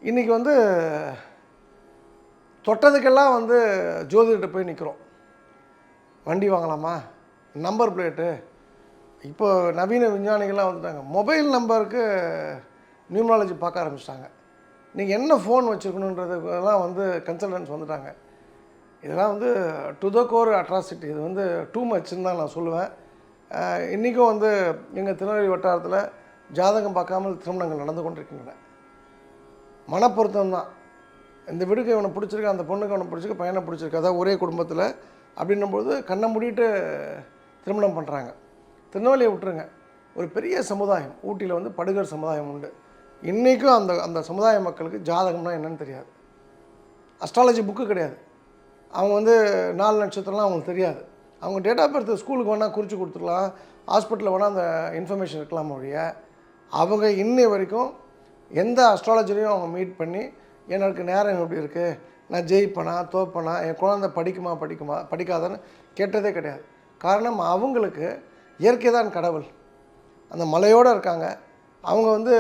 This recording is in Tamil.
இன்றைக்கி வந்து தொட்டதுக்கெல்லாம் வந்து ஜோதிடர்கிட்ட போய் நிற்கிறோம். வண்டி வாங்கலாமா, நம்பர் பிளேட்டு, இப்போ நவீன விஞ்ஞானிகள்லாம் வந்துட்டாங்க. மொபைல் நம்பருக்கு நியூமராலஜி பார்க்க ஆரம்பிச்சிட்டாங்க. நீங்கள் என்ன ஃபோன் வச்சுருக்கணுன்றதுக்கெல்லாம் வந்து கன்சல்டன்ஸ் வந்துட்டாங்க. இதெல்லாம் வந்து டு த கோர் அட்ராசிட்டி. இது வந்து டூ மச்சுன்னு தான் நான் சொல்லுவேன். இன்றைக்கும் வந்து எங்கள் திருநெல்வேலி வட்டாரத்தில் ஜாதகம் பார்க்காமல் திருமணங்கள் நடந்து கொண்டிருக்கின்றன. மனப்பொருத்தம் தான். இந்த வீடுக்கு இவனை பிடிச்சிருக்கு, அந்த பொண்ணுக்கு அவனை பிடிச்சிருக்கு, பையனை பிடிச்சிருக்கு, அதாவது ஒரே குடும்பத்தில் அப்படின்னும்போது கண்ணை மூடிட்டு திருமணம் பண்ணுறாங்க. திருநெல்வேலியை விட்டுருங்க, ஒரு பெரிய சமுதாயம் ஊட்டியில் வந்து படுகர் சமுதாயம் உண்டு. இன்றைக்கும் அந்த அந்த சமுதாய மக்களுக்கு ஜாதகம்னா என்னன்னு தெரியாது. அஸ்ட்ராலஜி புக்கு கிடையாது. அவங்க வந்து 4 நட்சத்திரம்லாம் அவங்களுக்கு தெரியாது. அவங்க டேட் ஆஃப் பர்த் ஸ்கூலுக்கு வேணால் குறித்து கொடுத்துக்கலாம், ஹாஸ்பிட்டலில் வேணால் அந்த இன்ஃபர்மேஷன் இருக்கலாம் ஒழிய அவங்க இன்னை வரைக்கும் எந்த அஸ்ட்ராலஜரையும் அவங்க மீட் பண்ணி எனக்கு நேரம் எப்படி இருக்குது, நான் ஜெயிப்பேனா தோப்பேனா, என் குழந்தை படிக்காதான்னு கேட்டதே கிடையாது. காரணம் அவங்களுக்கு இயற்கை தான் கடவுள். அந்த மலையோடு இருக்காங்க. அவங்க வந்து